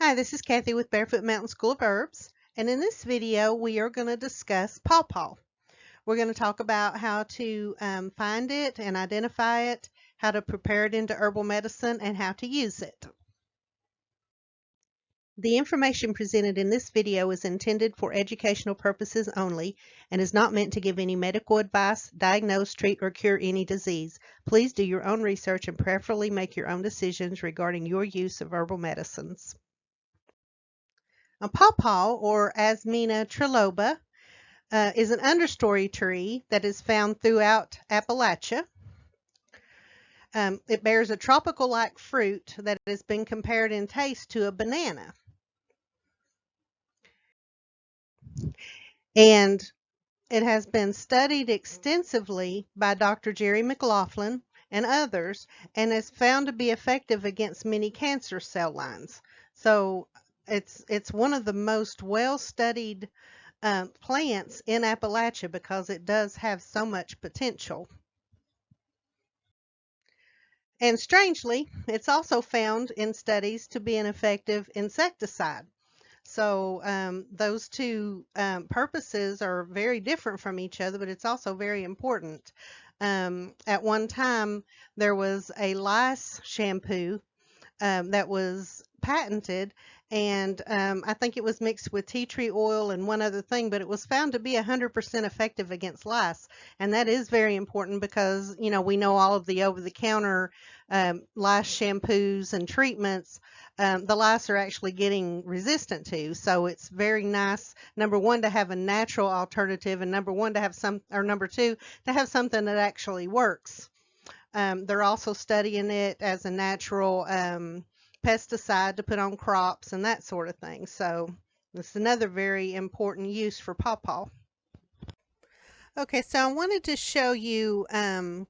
Hi, this is Kathy with Barefoot Mountain School of Herbs, and in this video we are going to discuss Paw Paw. We're going to talk about how to find it and identify it, how to prepare it into herbal medicine, and how to use it. The information presented in this video is intended for educational purposes only and is not meant to give any medical advice, diagnose, treat, or cure any disease. Please do your own research and prayerfully make your own decisions regarding your use of herbal medicines. A pawpaw, or Asmina triloba, is an understory tree that is found throughout Appalachia. It bears a tropical-like fruit that has been compared in taste to a banana. And it has been studied extensively by Dr. Jerry McLaughlin and others, and is found to be effective against many cancer cell lines. So it's one of the most well-studied plants in Appalachia because it does have so much potential. And strangely, it's also found in studies to be an effective insecticide. So those two purposes are very different from each other, but it's also very important. At one time, there was a lice shampoo that was patented, and I think it was mixed with tea tree oil and one other thing, but it was found to be 100% effective against lice. And that is very important because, you know, we know all of the over-the-counter lice shampoos and treatments, the lice are actually getting resistant to. So it's very nice, number one, to have a natural alternative, and number two, to have something that actually works. They're also studying it as a natural pesticide to put on crops and that sort of thing. So it's another very important use for Paw Paw. Okay, so I wanted to show you an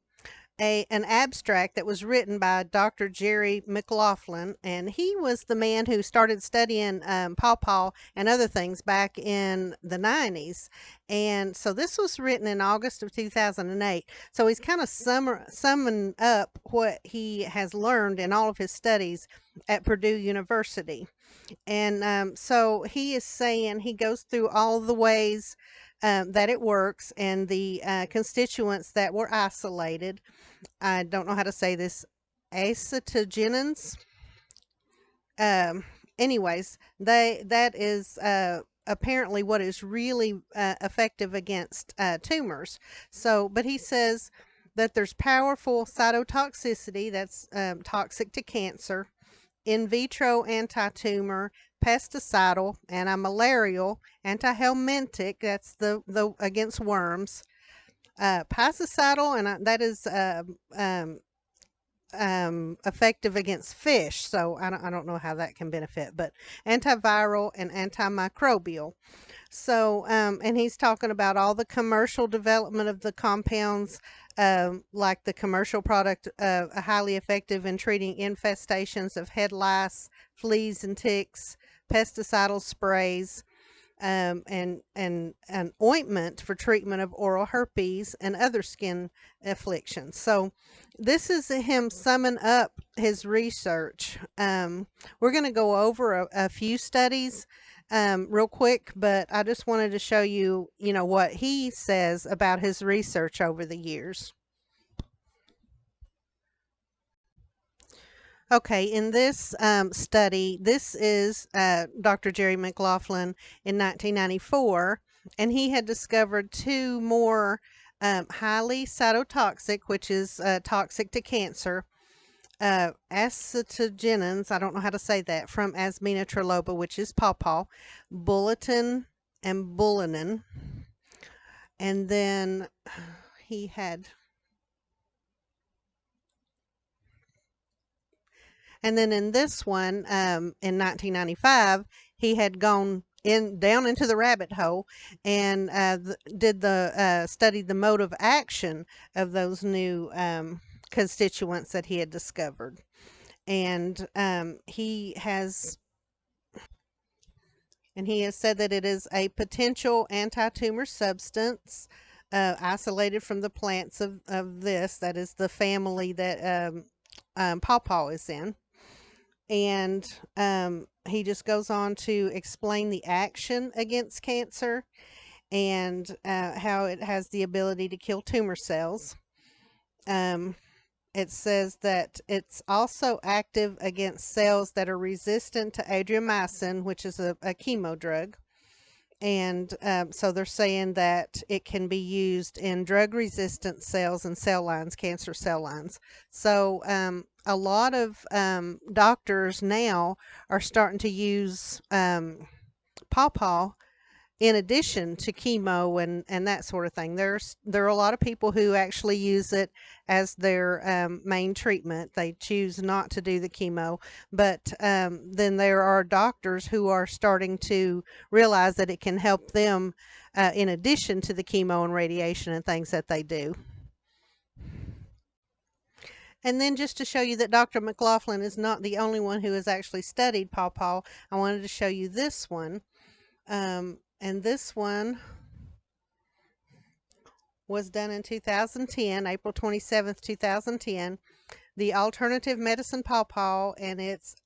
abstract that was written by Dr. Jerry McLaughlin, and he was the man who started studying Paw Paw and other things back in the 90s. And so this was written in August of 2008. So he's kind of summing up what he has learned in all of his studies at Purdue University. And so he is saying, he goes through all the ways that it works and the constituents that were isolated. I don't know how to say this, acetogenins. Anyways, that is apparently what is really effective against tumors. So, but he says that there's powerful cytotoxicity that's toxic to cancer, in vitro anti-tumor, pesticidal, anti-malarial, anti-helminthic, that's the against worms, parasicidal, and that is effective against fish. So I don't know how that can benefit, but antiviral and antimicrobial. So, and he's talking about all the commercial development of the compounds, like the commercial product, highly effective in treating infestations of head lice, fleas, and ticks, pesticidal sprays, and an ointment for treatment of oral herpes and other skin afflictions. So this is him summing up his research. We're going to go over a few studies real quick, but I just wanted to show you, what he says about his research over the years. Okay, in this study, this is Dr. Jerry McLaughlin in 1994, and he had discovered two more highly cytotoxic, which is toxic to cancer, acetogenins, I don't know how to say that, from Asmina triloba, which is Paw Paw, bulletin and bullenin. And then he had... And then in this one, in 1995, he had gone down into the rabbit hole and studied the mode of action of those new constituents that he had discovered. And he has said that it is a potential anti-tumor substance isolated from the plants of this, that is the family that Paw Paw is in. And he just goes on to explain the action against cancer and how it has the ability to kill tumor cells. Um, it says that it's also active against cells that are resistant to adriamycin, which is a chemo drug. And so they're saying that it can be used in drug resistant cells and cell lines, cancer cell lines. So a lot of doctors now are starting to use Paw Paw in addition to chemo and that sort of thing. There are a lot of people who actually use it as their main treatment. They choose not to do the chemo, but then there are doctors who are starting to realize that it can help them in addition to the chemo and radiation and things that they do. And then just to show you that Dr. McLaughlin is not the only one who has actually studied Paw Paw, I wanted to show you this one. And this one was done in 2010, April 27th, 2010. The alternative medicine Paw Paw and its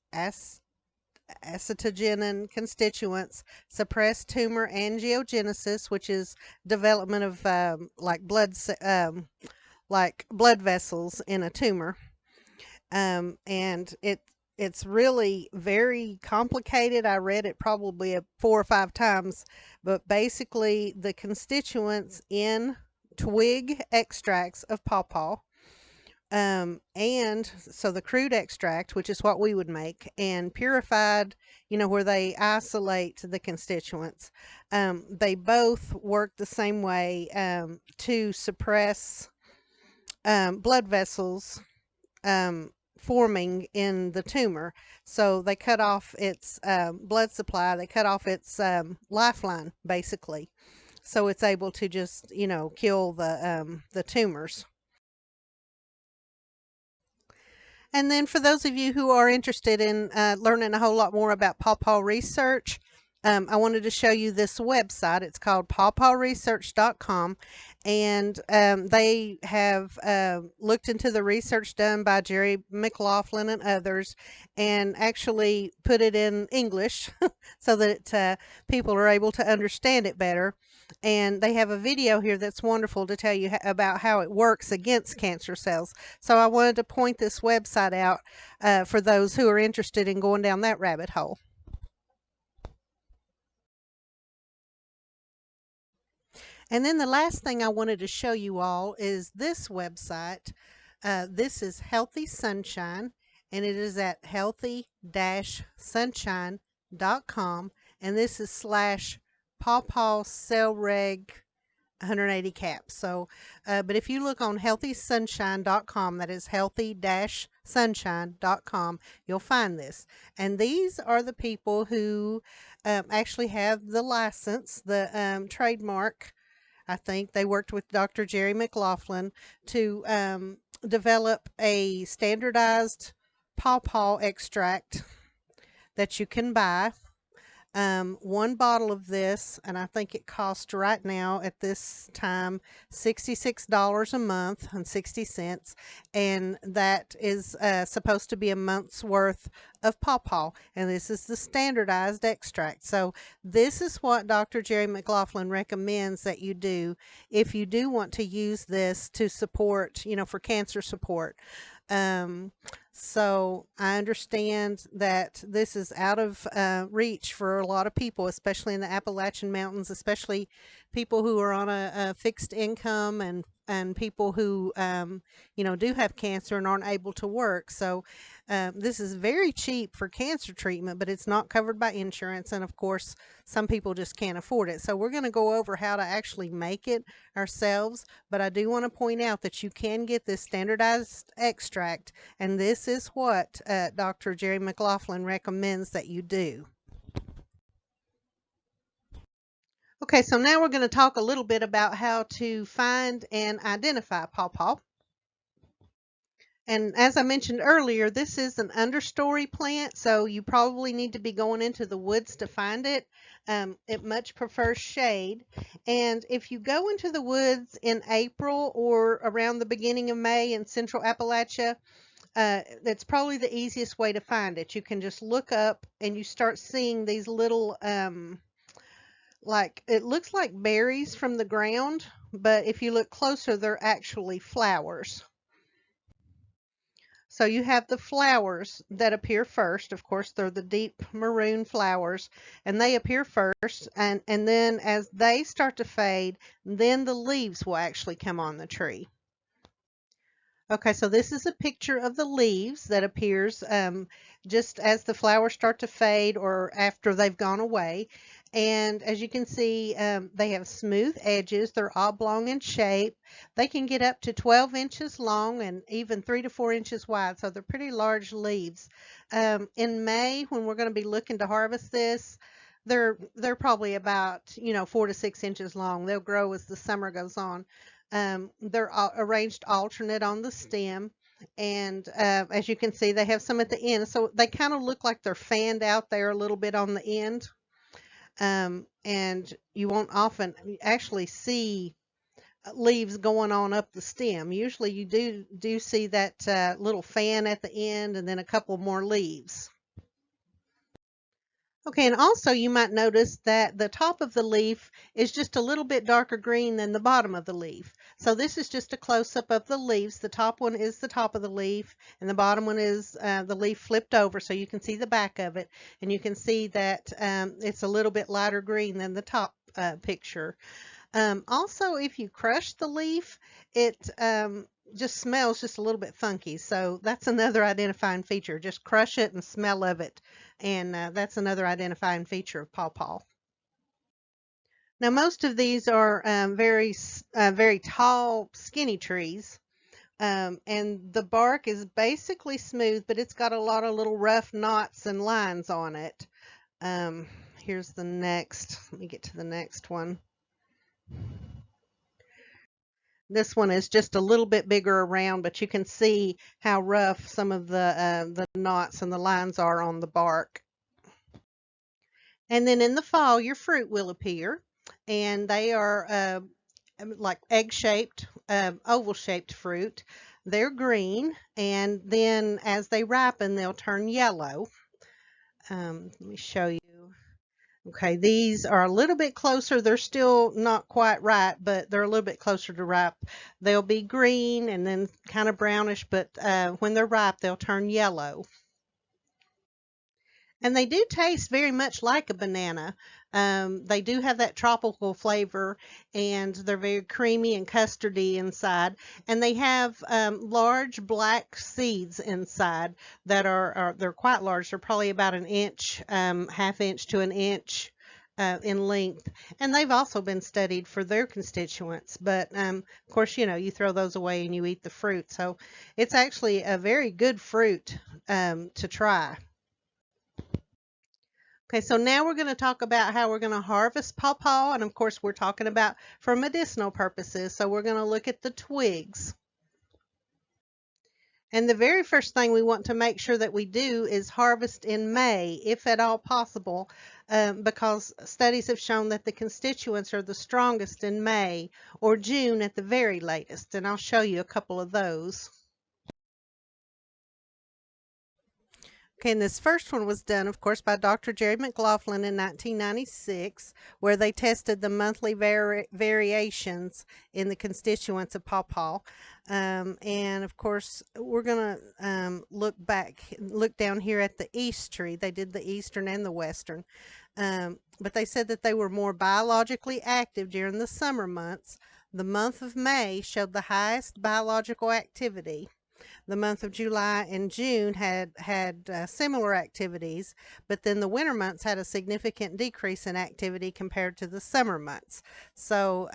acetogenin constituents suppress tumor angiogenesis, which is development of like blood vessels in a tumor. And it's really very complicated. I read it probably 4 or 5 times, but basically the constituents in twig extracts of Paw Paw, and so the crude extract, which is what we would make, and purified, where they isolate the constituents, they both work the same way to suppress blood vessels forming in the tumor. So they cut off its blood supply, they cut off its lifeline, basically. So it's able to just, kill the tumors. And then for those of you who are interested in learning a whole lot more about Paw Paw Research, I wanted to show you this website. It's called pawpawresearch.com, and they have looked into the research done by Jerry McLaughlin and others and actually put it in English so that people are able to understand it better. And they have a video here that's wonderful to tell you about how it works against cancer cells. So I wanted to point this website out for those who are interested in going down that rabbit hole. And then the last thing I wanted to show you all is this website. This is Healthy Sunshine, and it is at healthy-sunshine.com, and this is / pawpaw cell reg 180 caps. So, but if you look on healthysunshine.com, that is healthy-sunshine.com, you'll find this. And these are the people who actually have the license, the trademark. I think they worked with Dr. Jerry McLaughlin to develop a standardized Paw Paw extract that you can buy. One bottle of this, and I think it costs right now at this time $66 a month and 60 cents, and that is supposed to be a month's worth of Paw Paw, and this is the standardized extract. So this is what Dr. Jerry McLaughlin recommends that you do if you do want to use this to support, for cancer support. So I understand that this is out of reach for a lot of people, especially in the Appalachian Mountains, especially people who are on a fixed income and people who, do have cancer and aren't able to work. So this is very cheap for cancer treatment, but it's not covered by insurance. And of course, some people just can't afford it. So we're going to go over how to actually make it ourselves. But I do want to point out that you can get this standardized extract, and this is what Dr. Jerry McLaughlin recommends that you do. Okay, so now we're going to talk a little bit about how to find and identify Paw Paw. And as I mentioned earlier, this is an understory plant, so you probably need to be going into the woods to find it. It much prefers shade. And if you go into the woods in April or around the beginning of May in central Appalachia, that's probably the easiest way to find it. You can just look up and you start seeing these little, like, it looks like berries from the ground, but if you look closer, they're actually flowers. So you have the flowers that appear first. Of course, they're the deep maroon flowers, and they appear first. And then as they start to fade, then the leaves will actually come on the tree. Okay, so this is a picture of the leaves that appears just as the flowers start to fade or after they've gone away. And as you can see, they have smooth edges. They're oblong in shape. They can get up to 12 inches long and even 3 to 4 inches wide. So they're pretty large leaves. In May, when we're going to be looking to harvest this, they're probably about 4 to 6 inches long. They'll grow as the summer goes on. They're arranged alternate on the stem, and as you can see, they have some at the end, so they kind of look like they're fanned out there a little bit on the end. And you won't often actually see leaves going on up the stem. Usually, you do see that little fan at the end, and then a couple more leaves. Okay, and also you might notice that the top of the leaf is just a little bit darker green than the bottom of the leaf. So this is just a close-up of the leaves. The top one is the top of the leaf, and the bottom one is the leaf flipped over, so you can see the back of it, and you can see that it's a little bit lighter green than the top picture. Also, if you crush the leaf, it just smells just a little bit funky. So that's another identifying feature. Just crush it and smell of it. And that's another identifying feature of Paw Paw. Now, most of these are very tall, skinny trees. And the bark is basically smooth, but it's got a lot of little rough knots and lines on it. Here's the next. Let me get to the next one. This one is just a little bit bigger around, but you can see how rough some of the knots and the lines are on the bark. And then in the fall, your fruit will appear, and they are like egg-shaped, oval-shaped fruit. They're green, and then as they ripen, they'll turn yellow. Let me show you. Okay, these are a little bit closer. They're still not quite ripe, but they're a little bit closer to ripe. They'll be green and then kind of brownish, but when they're ripe, they'll turn yellow. And they do taste very much like a banana. They do have that tropical flavor, and they're very creamy and custardy inside. And they have large black seeds inside that they're quite large. They're probably about an inch, half inch to an inch in length. And they've also been studied for their constituents. But of course, you throw those away and you eat the fruit. So it's actually a very good fruit to try. Okay, so now we're going to talk about how we're going to harvest Paw Paw, and of course we're talking about for medicinal purposes, so we're going to look at the twigs. And the very first thing we want to make sure that we do is harvest in May, if at all possible, because studies have shown that the constituents are the strongest in May or June at the very latest, and I'll show you a couple of those. Okay, and this first one was done, of course, by Dr. Jerry McLaughlin in 1996, where they tested the monthly variations in the constituents of Paw Paw. And of course, we're going to look down here at the east tree. They did the eastern and the western. But they said that they were more biologically active during the summer months. The month of May showed the highest biological activity. The month of July and June had similar activities, but then the winter months had a significant decrease in activity compared to the summer months. So,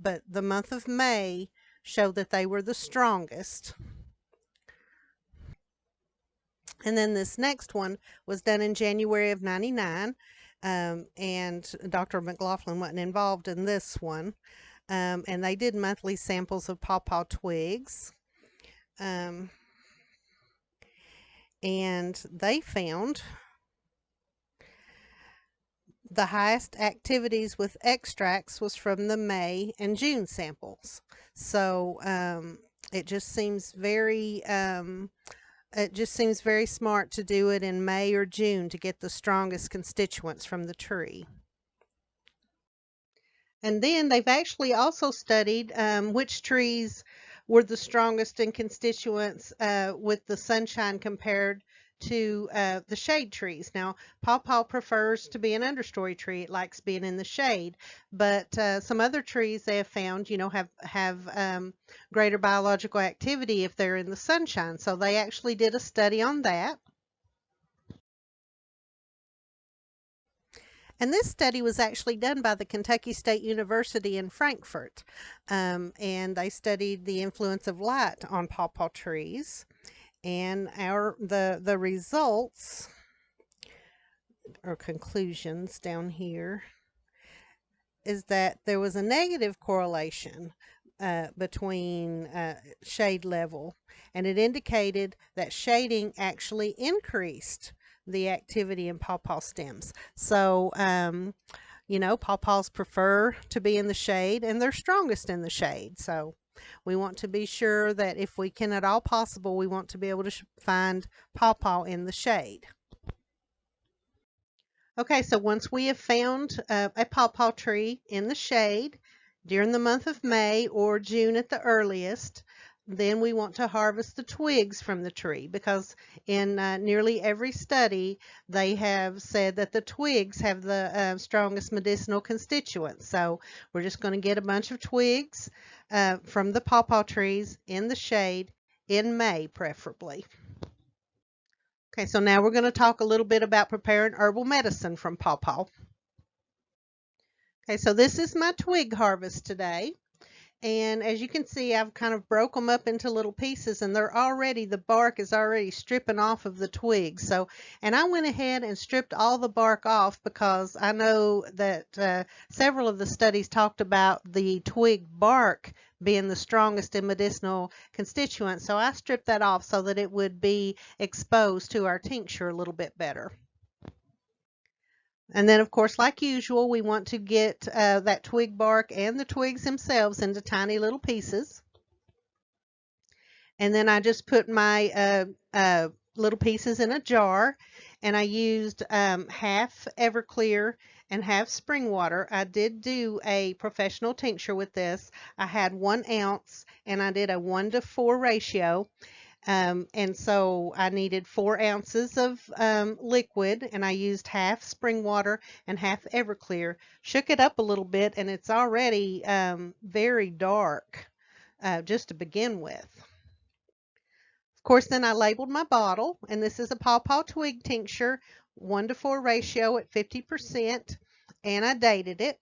but the month of May showed that they were the strongest. And then this next one was done in January of 99, and Dr. McLaughlin wasn't involved in this one. And they did monthly samples of Paw Paw twigs. And they found the highest activities with extracts was from the May and June samples. So it just seems very It just seems very smart to do it in May or June to get the strongest constituents from the tree. And then they've actually also studied which trees were the strongest in constituents with the sunshine compared to the shade trees. Now, pawpaw prefers to be an understory tree. It likes being in the shade. But some other trees they have found, have greater biological activity if they're in the sunshine. So they actually did a study on that. And this study was actually done by the Kentucky State University in Frankfort. And they studied the influence of light on pawpaw trees. And the results or conclusions down here is that there was a negative correlation between shade level, and it indicated that shading actually increased the activity in pawpaw stems. So, pawpaws prefer to be in the shade, and they're strongest in the shade. So, we want to be sure that if we can at all possible, we want to be able to find pawpaw in the shade. Okay, so once we have found a pawpaw tree in the shade during the month of May or June at the earliest, then we want to harvest the twigs from the tree because in nearly every study they have said that the twigs have the strongest medicinal constituents. So we're just going to get a bunch of twigs from the pawpaw trees in the shade in May preferably. Okay, so now we're going to talk a little bit about preparing herbal medicine from pawpaw. Okay, so this is my twig harvest today. And as you can see, I've kind of broke them up into little pieces and the bark is already stripping off of the twigs. And I went ahead and stripped all the bark off because I know that several of the studies talked about the twig bark being the strongest in medicinal constituents. So I stripped that off so that it would be exposed to our tincture a little bit better. And then, of course, like usual, we want to get that twig bark and the twigs themselves into tiny little pieces. And then I just put my little pieces in a jar, and I used half Everclear and half spring water. I did do a professional tincture with this. I had 1 ounce, and I did a 1-to-4 ratio. And so I needed 4 ounces of liquid, and I used half spring water and half Everclear. Shook it up a little bit, and it's already very dark just to begin with. Of course, then I labeled my bottle, and this is a pawpaw twig tincture, 1-to-4 ratio at 50%, and I dated it.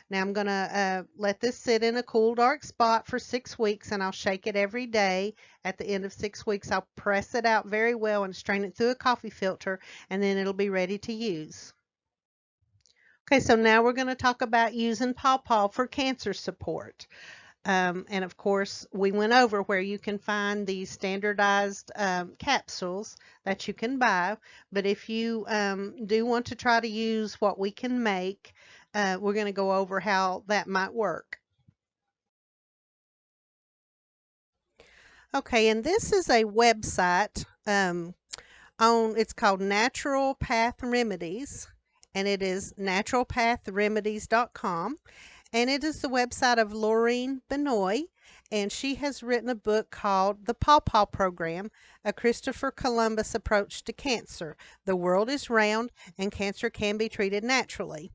Now I'm going to let this sit in a cool, dark spot for 6 weeks, and I'll shake it every day. At the end of 6 weeks, I'll press it out very well and strain it through a coffee filter, and then it'll be ready to use. Okay, so now we're going to talk about using Paw Paw for cancer support. And of course, we went over where you can find these standardized capsules that you can buy. But if you do want to try to use what we can make, we're going to go over how that might work. Okay, and this is a website it's called Natural Path Remedies, and it is naturalpathremedies.com. And it is the website of Laureen Benoit, and she has written a book called The Paw Paw Program, A Christopher Columbus Approach to Cancer. The world is round, and cancer can be treated naturally.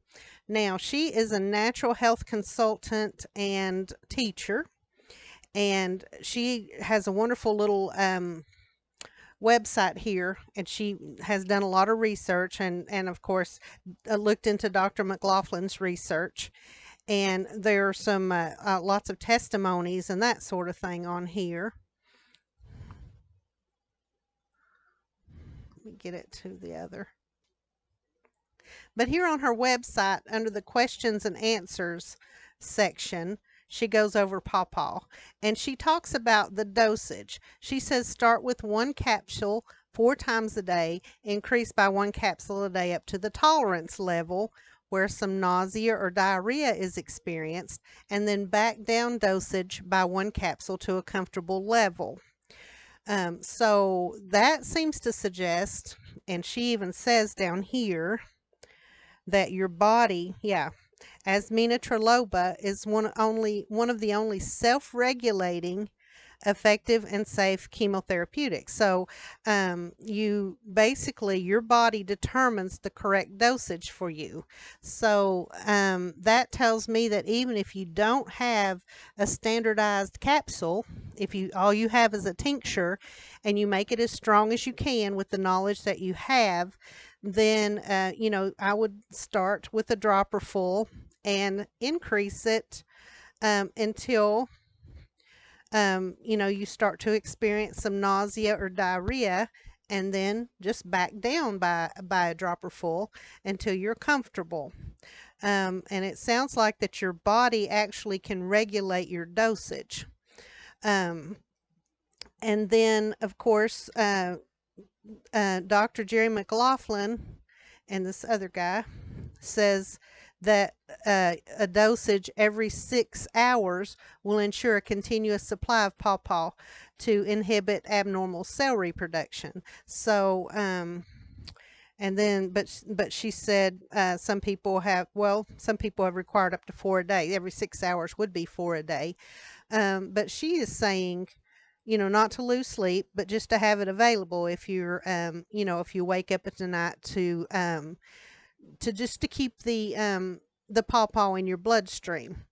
Now, she is a natural health consultant and teacher, and she has a wonderful little website here, and she has done a lot of research and of course looked into Dr. McLaughlin's research. And there are some lots of testimonies and that sort of thing on here. Let me get it to the other. But here on her website, under the questions and answers section, she goes over Paw Paw, and she talks about the dosage. She says start with 1 capsule 4 times a day, increase by 1 capsule a day up to the tolerance level where some nausea or diarrhea is experienced, and then back down dosage by 1 capsule to a comfortable level. So that seems to suggest, and she even says down here that your body, yeah, Asmina triloba is one of the only self-regulating effective and safe chemotherapeutic. So you basically, your body determines the correct dosage for you. So that tells me that even if you don't have a standardized capsule, if you all you have is a tincture and you make it as strong as you can with the knowledge that you have, then I would start with a dropper full and increase it until you start to experience some nausea or diarrhea, and then just back down by a dropper full until you're comfortable. And it sounds like that your body actually can regulate your dosage. Um, and then, of course, Dr. Jerry McLaughlin and this other guy says that a dosage every 6 hours will ensure a continuous supply of pawpaw to inhibit abnormal cell reproduction. So, and then, but she said some people have, well, some people have required up to 4 a day. Every 6 hours would be 4 a day. But she is saying, not to lose sleep, but just to have it available if you're, if you wake up at the night to just to keep the pawpaw in your bloodstream.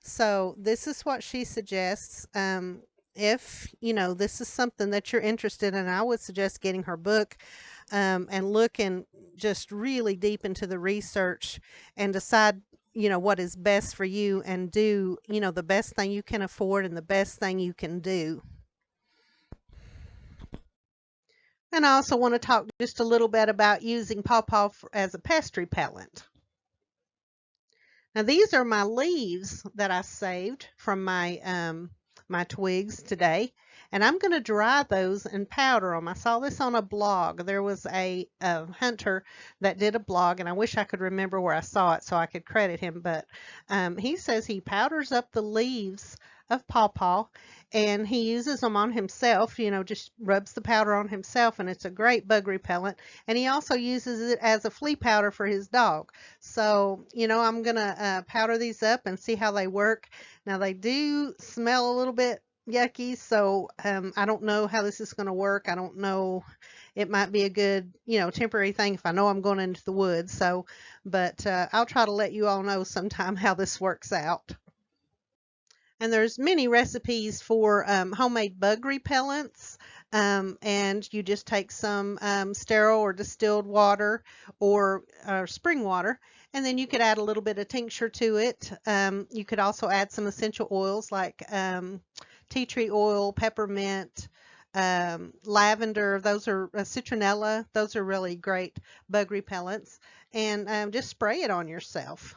So this is what she suggests. If this is something that you're interested in, I would suggest getting her book and looking just really deep into the research and decide what is best for you, and do the best thing you can afford and the best thing you can do. And I also want to talk just a little bit about using pawpaw as a pest repellent. Now these are my leaves that I saved from my twigs today, and I'm going to dry those and powder them. I saw this on a blog. There was a hunter that did a blog, and I wish I could remember where I saw it so I could credit him. But he says he powders up the leaves of pawpaw, and he uses them on himself. Just rubs the powder on himself, and it's a great bug repellent. And he also uses it as a flea powder for his dog. So, I'm going to powder these up and see how they work. Now, they do smell a little bit yucky, so I don't know how this is going to work. I don't know. It might be a good, temporary thing if I know I'm going into the woods. So, but I'll try to let you all know sometime how this works out. And there's many recipes for homemade bug repellents. And you just take some sterile or distilled water or spring water, and then you could add a little bit of tincture to it. You could also add some essential oils like tea tree oil, peppermint, lavender. Those are citronella. Those are really great bug repellents. And just spray it on yourself.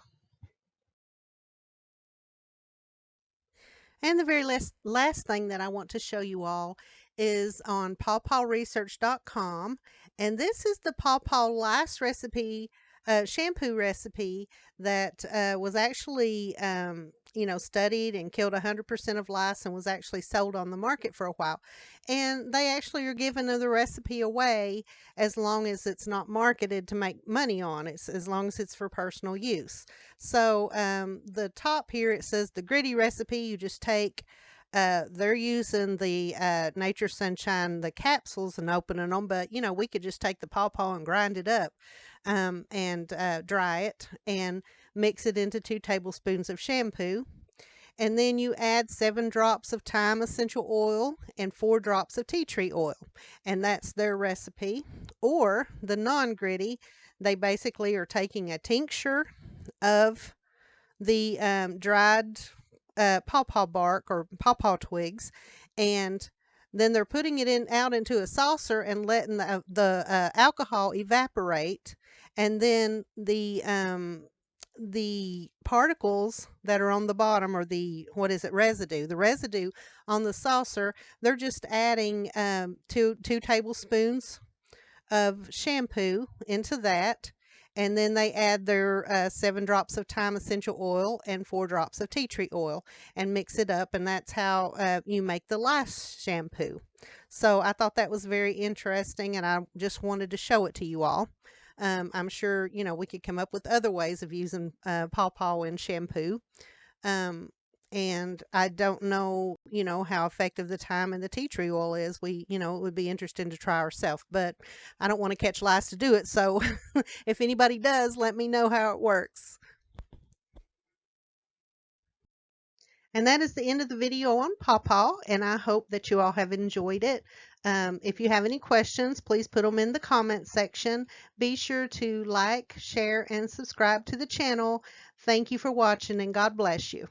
And the very last thing that I want to show you all is on pawpawresearch.com. And this is the Paw Paw lice recipe, shampoo recipe that was actually, studied and killed 100% of lice and was actually sold on the market for a while. And they actually are giving the recipe away as long as it's not marketed to make money on it, as long as it's for personal use. So the top here, it says the gritty recipe. You just take, they're using the Nature Sunshine, the capsules, and opening them, but we could just take the pawpaw and grind it up and dry it and mix it into 2 tablespoons of shampoo. And then you add 7 drops of thyme essential oil and 4 drops of tea tree oil. And that's their recipe. Or the non-gritty, they basically are taking a tincture of the dried pawpaw bark or pawpaw twigs, and then they're putting it out into a saucer and letting the alcohol evaporate, and then the particles that are on the bottom, or the residue on the saucer, they're just adding two tablespoons of shampoo into that, and then they add their 7 drops of thyme essential oil and 4 drops of tea tree oil and mix it up, and that's how you make the lice shampoo. So I thought that was very interesting, and I just wanted to show it to you all. I'm sure, we could come up with other ways of using Paw Paw in shampoo. Um, and I don't know, how effective the thyme and the tea tree oil is. It would be interesting to try ourselves, but I don't want to catch lice to do it. So if anybody does, let me know how it works. And that is the end of the video on Paw Paw, and I hope that you all have enjoyed it. If you have any questions, please put them in the comment section. Be sure to like, share, and subscribe to the channel. Thank you for watching, and God bless you.